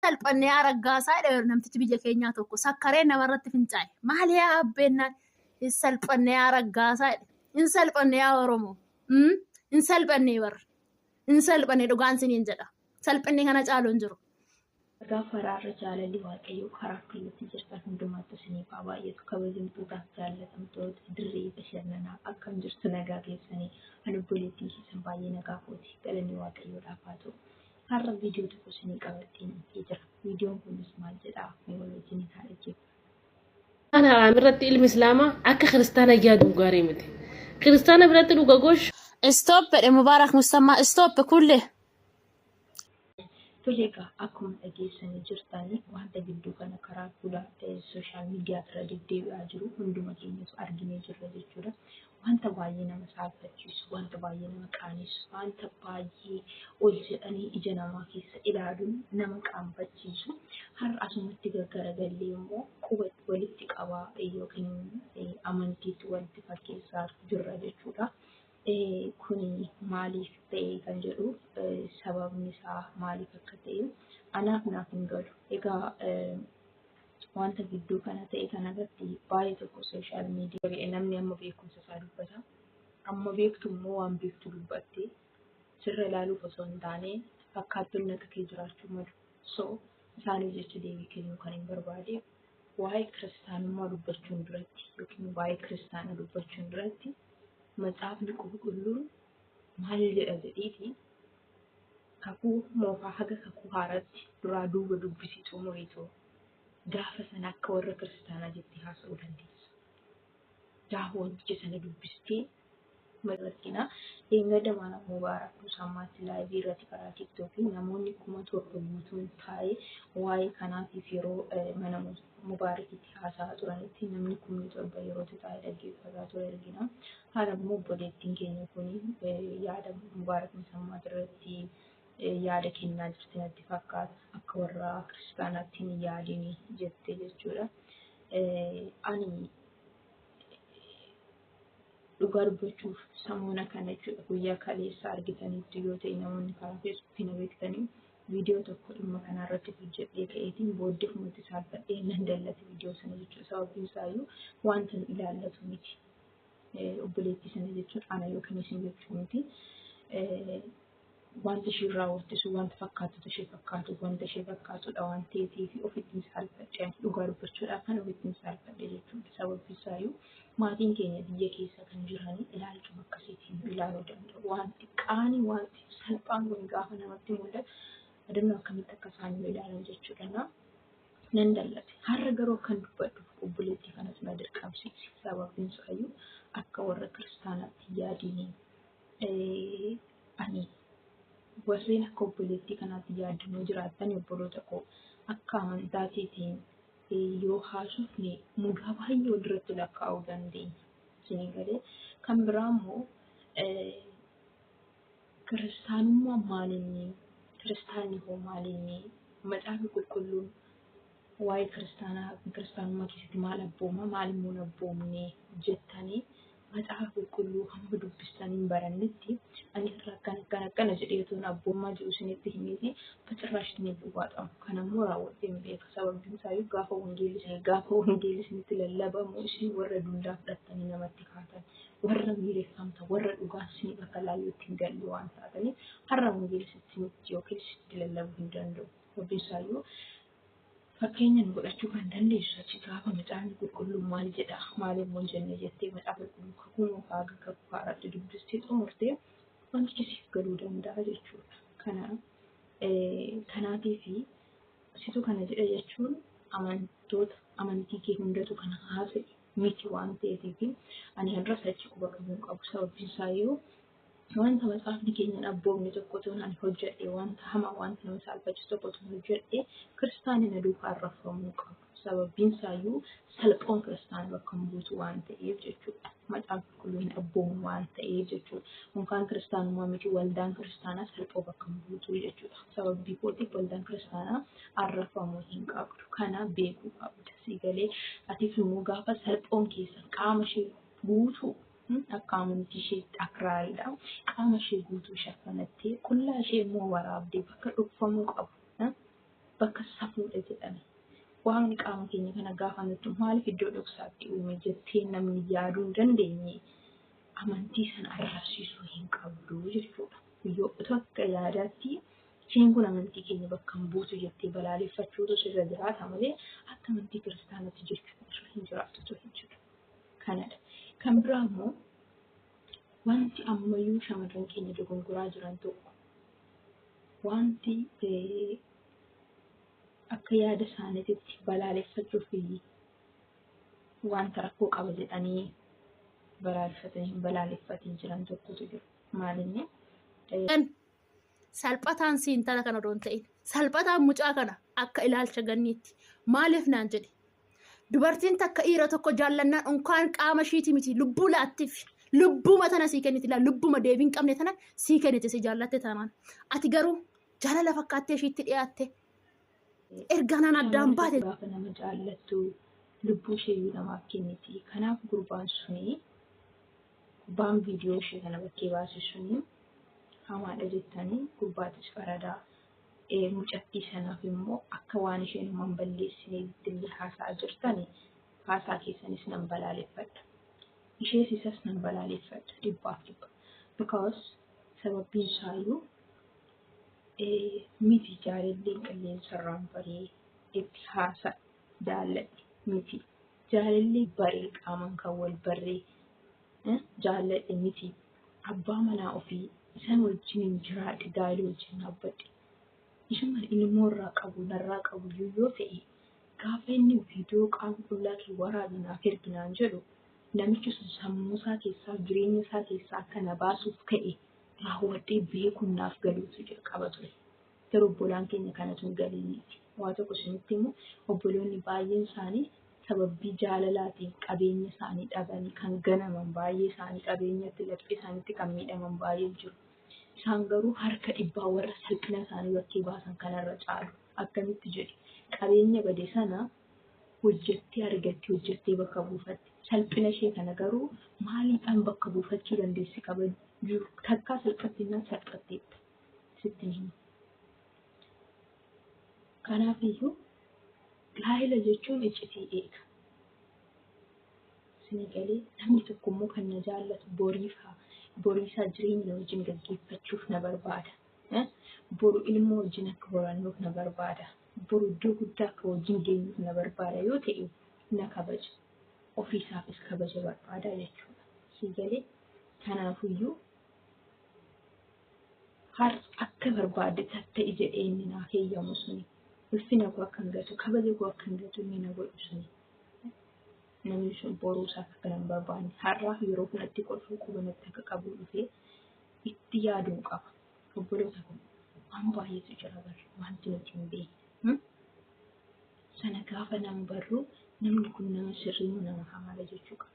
salphanne aragaasaa namtichi biyya keenyaa tokko sakkaree namarratti fincaa'e maal yaa abbeenaan hin salphanne aragaasaa hin salphanne yaa Oromoo hin salphanne bar hin salphanne dhugaan siniin jedha salphanne kana caaluun jiru. Gaafa raarra jaalalli waaqayyoo karaa kallattii jirtan hundumaatti isiniif haa baay'atu kabajamtootaaf jaallatamtoota dirree bashannanaa akkam jirtu nagaa keessanii kan obboleettiin keessan baay'ee nagaa kooti galanni waaqayyoodhaaf haa ta'u. Har'a viidiyoo tokko isinii qabattiin jira. Viidiyoon kunis maal jedhaa mee wal wajjin haa dhaggeeffannu. Ana amirratti ilmi islaamaa akka kiristaana yaadu gaarii miti. Kiristaana biratti dhuga goosh. Stop jedhe Mubaarak Musammaa stop kulle. Toleegaa akkuma dhageessanii jirtanii wanta gidduu kana karaa fuula sooshaal miidiyaa irra deddeebi'aa jiru hunduma keenyatu arginee jirra jechuudha. Wanta baay'ee nama saalfachiisu, wanta baay'ee nama qaanisu, wanta baay'ee ol jedhanii ija namaa keessa ilaaluun nama qaanfachiisu. Har'a asumatti gaggaragallee immoo quba walitti qabaa yookiin amantiitti walitti fakkeessaa jirra jechuudha. Kuni maaliif ta'e kan jedhu sababni isaa maaliif akka ta'e anaaf naaf hin galu. Egaa wanta gidduu kana ta'e kanarratti baay'ee tokko sooshaal miidiyaa namni amma beekumsa isaa dubbata. Amma beektu immoo waan beektu dubbattee sirra ilaaluuf osoo hin taane fakkaattonni akka kee jiraachuu malu. So isaaniif jecha deebii kennuu kan hin barbaade waa'ee kiristaanummaa dubbachuun duratti yookiin waa'ee kiristaana dubbachuun duratti Macaafni qulqulluun maal jedha jedhiiti kakuu moofaa haga kakuu haaraatti duraa duuba dubbisituu muriitu gaafa sana akka warra kiristaanaa jettee haasa'uu dandeessa. Daawwanticha sana dubbistee mallattina eegada mana Mubaarak Musammaatti laayivii irratti karaa tiiktookii namoonni 7,000 taa'ee waa'ee kanaatiif yeroo mana Mubaarakitti haasa'aa turanitti namni 7,000 yeroo taa'ee dhaggeeffataa ture argina. Haala immoo obboleettiin keenya kun yaada Mubaarak Musammaa irratti yaada kennaa jirti natti fakkaata akka warra kiristaanaatti hin yaadin jette jechuudha. Ani dhugaa dubbachuuf samuuna kana jechuudha guyyaa kaleessa argitanitti yoo ta'e namoonni karaa feesbuukii na beektanii viidiyoo tokko dhimma kanarratti hojjedhee ka'eetiin booddee humnati saalfadhee nan dallate viidiyoo sana jechuudha. Sababiin isaayyuu wanta nu ilaallatu miti. Obboleettii sana jechuun ana yookiin isin jechuu miti. Wanta ishee raawwattisu wanta fakkaatu ishee fakkaatu wanta ishee fakkaatudha waan ta'eef ofittiin saalfadhee dhugaa dubbachuudhaaf kan ofittiin saalfadhee jechuudha. Sababiin isaayyuu maatiin keenya biyya keessa kan jiran ilaalchuma akkasiitiin ilaaluu danda'u. Wanti qaanii wanti salphaan kun gaafa namatti mul'atu adannoo akkamitti akka isaan ilaalan jechuudha. Nan dallate. Har'a garuu kan dubbadhu obboleettii kanas na dirqamsiise. Sababiin isaayyuu akka warra kiristaanaatti yaadini ani warreen akka obboleettii kanaatti yaadannoo jiraatan obboloota koo akka amantaatiin yoo haasofne mudaa baay'ee walirratti lakkaa'uu dandeenya. Isin galee kan biraa immoo kiristaanummaa maalinni kiristaanni hoo maalinni macaafni qulqulluun waa'ee kiristaanummaa keessatti maal abbooma maal immoo abboomne jettanii macaafa qulqulluu hamma dubbistanii barannetti ani irraa akkana jedheetuun abboomaa jiru isinitti himee facirraashni bu'aadha. Kan ammoo raawwattee hin beeku. Sababiin isaayyuu gaafa wangeelli isinitti lallabamu isin warra dullaa fudhattanii namatti kaatan warra miireeffamta warra dhugaan isinii bakka laalluutti hin galle waan taataniif har'a wangeelli isinitti yookiin isinitti lallabuu hin danda'u. Sababiin isaayyuu fakkeenyaan godhachuu kan dandeessu achi gaafa macaafni qulqulluun maal jedha maaliif hin jenne jettee macaafa qulqulluu kakuu moofaa kakuu haaraatti dubbistee xumurtee wantichi siif galuu danda'a jechuudha. Kanaatiif situ kana jedha jechuun amantii kee hundatu kana haasa'e miti waan ta'eef ani har'as achi quba qabuu qabu. Sababiin isaayyuu wanta macaafni keenyan abboomni tokko toonaan hojjedhe wanta hamaa wanta nama saalfachiisu tokko toon hojjedhe kiristaanni na duukaa rafamuu qabu. Sababiin isaayyuu salphoon kiristaana bakka buutu waan ta'eef jechuudha. Macaafni qulqulluun abboomu waan ta'eef jechuudha. Mukaan kiristaanummaa miti waldaan kiristaanaa salphoo bakka buutu jechuudha. Sababii kootiif waldaan kiristaanaa arrafamuu hin qabdu. Kana beekuu qabda. Sigalee atiif immoo gaafa salphoon keessan qaama ishee guutuu akka amantii isheetti akraariidha. Qaama ishee guutuu shafanattee qullaa ishee immoo waraabdee bakka dhugfamuu qabu. bakka safuudha jedhame. Waaqni qaama keenya kana gaafa nutti maaliif iddoo dhoksaatti uume jettee namni yaaduu hin dandeenye amantii sana arrabsiisuu hin qabdu jechuudha. Yoo akka yaadaatti isheen kun amantii keenya bakka hin buutu jettee balaaleffachuutu sirra jiraata malee akka amantii kiristaanaatti jechuudha hin jiraatu jechuudha. Kanadha. Kan biraa immoo wanti ammayyuu shamarran keenya dogongoraa jiran tokko wanti akka yaada isaaniitti balaaleffachuuf wanta rakkoo qaba jedhanii balaaleffatanii jiran tokkotu jiru. Maalinni salphataan siintala kana odoon ta'in salphataan mucaa kana akka ilaalcha ganniitti maaliif naan jedhe dubartiin takka dhiira tokko jaallannaan unkaan qaama ishiiti miti lubbuu laattiif lubbuma tana sii kenniti laa lubbuma deebiin qabne tana sii kennite si jaallatte tanaan ati garuu jaalala fakkaattee ishiitti dhiyaatte erganaan addaan baate gaafa nama jaallattu lubbuu isheeyyuu namaaf kenniti. Kanaaf gurbaan suni gurbaan viidiyoo ishee kana bakkee baase suni hamaadha jettanii gurbaatis faradaa mucattii sanaaf immoo akka waan isheen uuman balleessine dilli haasaa jirtani haasaa keessanis nan balaaleffadha. Ishees isas nan balaaleffadha dhibbaaf dhibba. Because sababbiin isaayyuu miti jaalalleen qilleensarraan baree itti haasa jaalladhe miti jaalallee baree qaaman kan wal barree jaalladhe miti abbaa manaa ofii isan wajjin jiraadhe gaa'ela wajjin dhaabbadhe isuma ilmoo irraa qabu narraa qabu yoo ta'e gaafa inni viidiyoo qaama qullaa kee waraabinaaf erginaan jedhu namichi sun sammuu isaa keessaa jireenya isaa keessaa akka na baasuuf ka'e raawwadhee beekuun naaf galuutu jalqaba ture. Garuu obbolaan keenya kanatu hin galiiniiti. Waa tokko isinitti immoo obboloonni baay'een isaanii sababbii jaalalaatiin qabeenya isaanii dhabanii kan ganaman baay'ee isaanii qabeenyatti laphee isaaniitti kan miidhaman baay'ee jiru. Isaan garuu harka dhibbaa warra salphina isaanii bakkee baasan kanarra caalu. Akkamitti jedhi qabeenya bade sana hojjettee argattee hojjettee bakka buufatte. Salphina ishee kana garuu maaliidhaan bakka buufachuu dandeessi qaba jiru takkaa salphattinaan salphatteetta sitti himu. Kanaafiyyuu gaa'ela jechuun iccitii eega. Isin galee namni tokko immoo kan na jaallatu boriisaa jireenya wajjin gaggeeffachuuf na barbaada. Boru ilmoo wajjin akka horannuuf na barbaada. Boru iddoo guddaa akka wajjin geenyuuf na barbaada yoo ta'e na kabaja. Ofiisaafis kabaja barbaada jechuudha. Isin galee kanaafiyyuu har akka barbaade tatta'e jedhee inni naaf heeyyamu suni. Ulfina koo akka hin gatu kabaja koo akka hin gatu inni na godhu suni. Namni sun boruu isaa akka hin barbaanne har'aaf yeroo kanatti kolfuu qubanatti akka qabu dhufee itti yaaduu qaba. Obboloota kun waan baay'eetu jira barri wanti nuti hin beekne. Sana gaafa nama barru namni kun nama sirrii nama hamaadha jechuu qaba.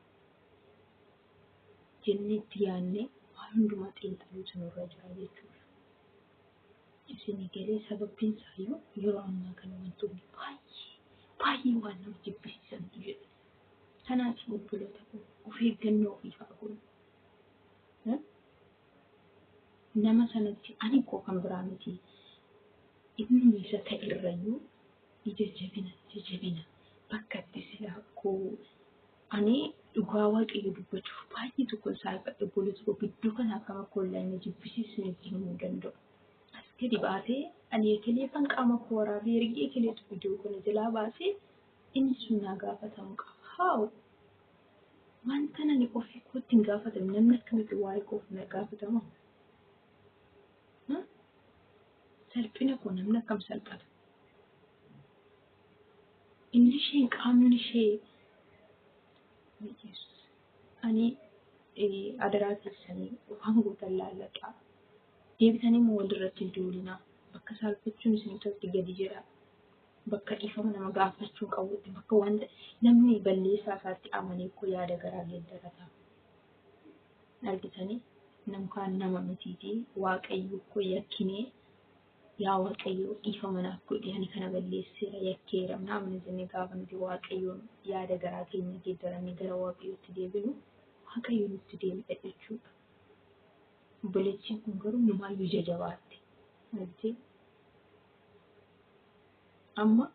Jennee itti yaadnee waan hundumaa xiinxaluutu nurra jira jechuudha. Isin galee sababbiin isaayyuu yeroo ammaa kana wantoonni baay'ee waan nama jibbisiisantu jira. Kanaaf obboloota kun of eeggannoo ofii haa godhu. Nama sanatti ani koo kan biraa miti inni isa ta'e irrayyuu ija jabina bakka itti silaa koo ani dhugaa waaqayyo dubbachuuf baay'ee tokko saayifadhe obboloota koo gidduu kana akkama kollaa inni jibbisiisne himuu danda'u. As gadi baatee ani ekelee kan qaama koo waraabee ergee ekeleetu viidiyoo kana jalaa baasee inni sun naa gaafatamuu qaba. Haa wanta nani ofii kootti hin gaafatamu namni akkamitti waa'ee koof na gaafatama. Salphina koo namni akkam salphata. Inni isheen qaamni ishee ani adaraa keessanii waan gootan laalladhaa. Deebitanii immoo walirratti hin duulinaa. Bakka saalfachuun isinitatti gadi jedha. Bakka dhiifama nama gaafachuun qabutti bakka wanta namni balleessaa isaatti amanee koo yaada garaa geeddarata. Argitanii namkaan nama mitiitii waaqayyo koo yakkinee yaa waaqayyo dhiifama naaf godhe ani kana balleesseera yakkeera namni jennee gaafa nuti waaqayyoon yaada garaa keenya geeddaranii gara waaqayyootti deebinu waaqayyo nutti deebi'a jechuudha. Obboleettiin kun garuu numaayyuu ija jabaatte. Argitee Amma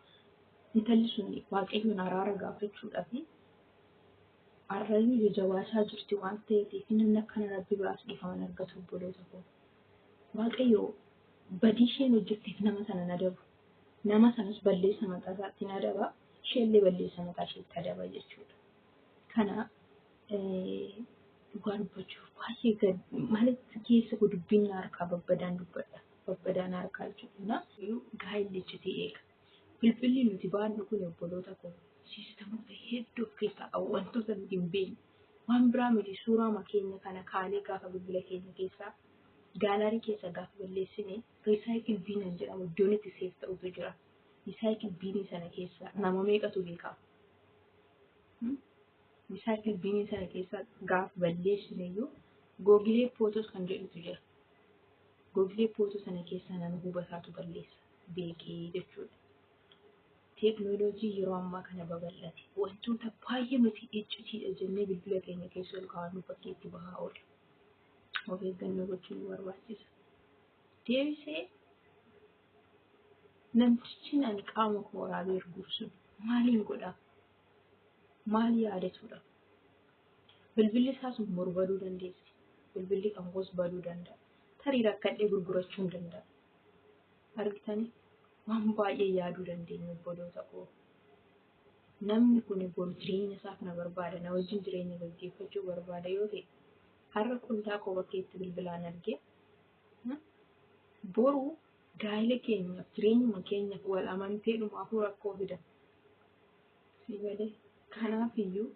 intalli sun waaqayyoon araara gaafachuudhaaf arrabni jajjabaachaa jirti waan ta'eef namni akkana rabbi biraas dhiifama argatu obboloota koo. Waaqayyo badii isheen hojjetteef nama sana nadabu. Nama sanas balleessa mataa isaatti nadaba. Isheenillee balleessa mataa isheetti adaba jechuudha. Kana dhugaa dubbachuuf baay'ee maalitti keessa koo dubbiin harkaa babbadaan dubbadha. Babbadaan harkaa jechuudha. Gaa'illi iccitii eega. Bilbilli nuti baannu kun obboloota koo siistamoota hedduu of keessaa qabu wantoota nuti hin beekne. Waan biraa miti suuraa makeenya kana kaalee gaafa bilbila keenya keessaa gaalarii keessa gaafa balleessine riisaayikil biinan jedhamu iddoon itti seef ta'utu jira. Riisaayikil biinii sana keessa nama meeqatu beekaa? Riisaayikil biinii sana keessa gaafa balleessine iyyuu googilee pootos kan jedhutu jira. Googilee pootos sana keessa nama hubataatu balleessa beekee jechuudha. Teeknooloojii yeroo ammaa kana babal'ate wantoota baay'ee nuti iccitiidha jennee bilbila keenya keessa ol kaa'annu bakkeetti bahaa oola. Of eeggannoo gochuun nu barbaachisa. Deebisee namtichi ani qaama koo waraabee erguuf sun maaliin godhaa? Maal yaadatudha? Bilbilli isaa sun boru baduu dandeessi. Bilbilli kan koos baduu danda'a. Tarii rakkadhee gurgurachuu hin danda'a. Argitanii? Waan baay'ee yaaduu dandeenya obboloota koo. Namni kun boru jireenya isaaf na barbaada. Na wajjin jireenya gaggeeffachuu barbaada yoo ta'e har'a qullaa koo bakkeetti bilbilaan argee boru gaa'ila keenyaaf jireenyuma keenyaaf wal amanteedhumaaf rakkoo fida. Si galee kanaaf iyyuu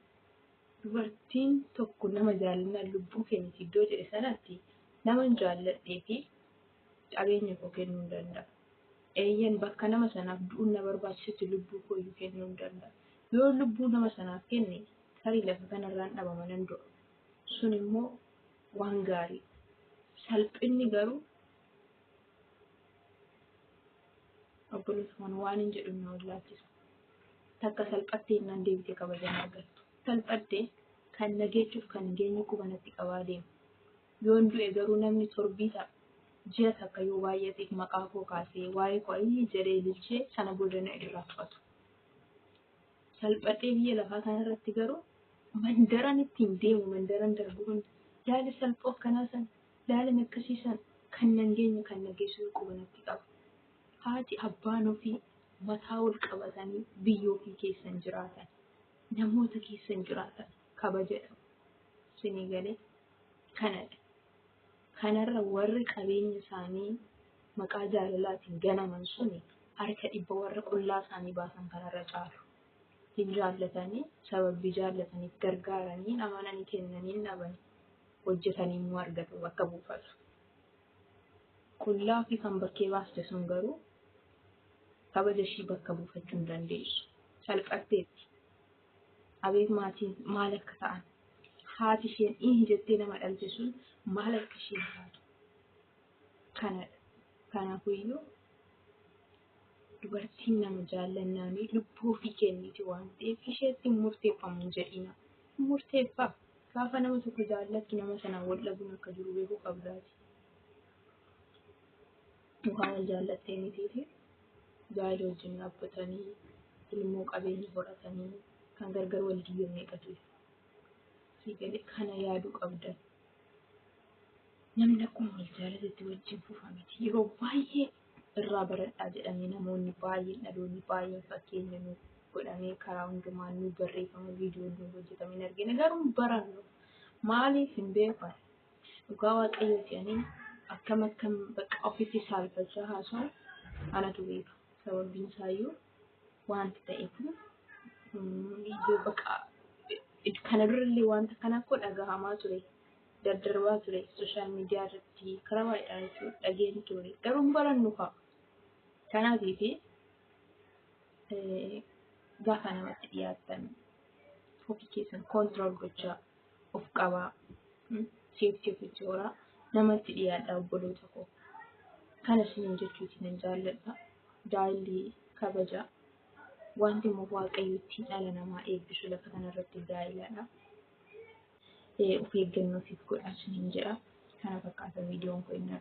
dubartiin tokko nama jaalladhan lubbuu keenya iddoo jedhe sanatti nama jaalladhee fi qabeenya koo kennuu hin danda'a. Eeyyan bakka nama sanaaf du'uun na barbaachisutti lubbuu koo iyyuu kennuu hin danda'a. Yoo lubbuu nama sanaaf kenne tarii lafa kanarraan dhabama danda'a. Sun immoo waan gaarii. Salphinni garuu obboloota kan waan hin jedhu na wallaachisa. Takka salphattee naan deebitee kabajan argattu. Salphattee kan nageechuuf kan geenyu qubanatti qabaa deemu. Yoon du'e garuu namni torbii ta'a. Ji'a takka yoo baay'ateef maqaa koo kaasee waa'ee koo ayyii jedhee ililchee sana booda na irraa fudhatu. Salphatee biyya lafaa kanarratti garuu mandaran ittiin deemu mandaran darbu hundi yaada salphoo akkanaa san yaadan akkasii san kan nan geenye kan nageessuu qubanatti qaba. Haati abbaan ofii mataa ol qabatanii biyya ofii keessan jiraatan namoota keessan jiraatan kabajadha. Sinii galee kanadha. Kanarra warri qabeenya isaanii maqaa jaalalaatiin ganaman suni harka dhibba warra qullaa isaanii baasan kanarra caalu. Hin jaallatanii sababii jaallataniif gargaaranii amananii kennanii dhabanii hojjetanii immoo argatu bakka buufatu. Qullaa fi kan bakkee baaste sun garuu kabaja ishii bakka buufachuu hin dandeessu. Salphatteetti. Abeet maatiin maal akka ta'an haati isheen jettee nama dhalte sun maal akka isheen taatu. Kanadha. Kanaafuu iyyuu dubartiin nama jaallannaanii lubbuu ofii kenniti waan ta'eef isheetti murteeffamu hin jedhina. Murteeffaa. Gaafa nama tokko jaallattu nama sanaan wal dhabuun akka jiru beekuu qabdaati. Mukaan wal jaallattee mitiifi gaa'ila wajjin dhaabbatanii ilmoo qabeenya horatanii kan gargar wal diyyoo meeqatu sigalee kana yaaduu qabdan. Namni akkuma wal jaalatetti wajjin fufa miti. Yeroo baay'ee irraa baradhaa jedhamee namoonni baay'een dhaloonni baay'een fakkeenya nu godhamee karaa hundumaan nu barreeffama viidiyoon nu hojjetameen argina garuu barannu maaliif hin beekan dhugaa waaqayyoo ta'anii akkam bakka ofitti saalfachaa haasa'u anatu beeka. Sababiin isaayyuu wanti ta'eef bakka kana durallee wanta kana koo dhagahamaa ture. Daddarbaa ture sooshaal miidiyaa irratti karaa baay'ee dhageen ture garuu barannu fa'a. Kanaafii gaafa namatti dhiyaatan ofii keessan koontirool gochaa of qabaa seeftii ofitti horaa namatti dhiyaadha obboloota koo. Kana isiniin jechuuti nan jaalladha. Gaa'illi kabaja wanti immoo waaqayyo ittiin dhala namaa eebbisu lafa kanarratti gaa'iladha. Of eeggannoo ofiif godhaa isiniin jedha. Kana fakkaata viidiyoon kun inni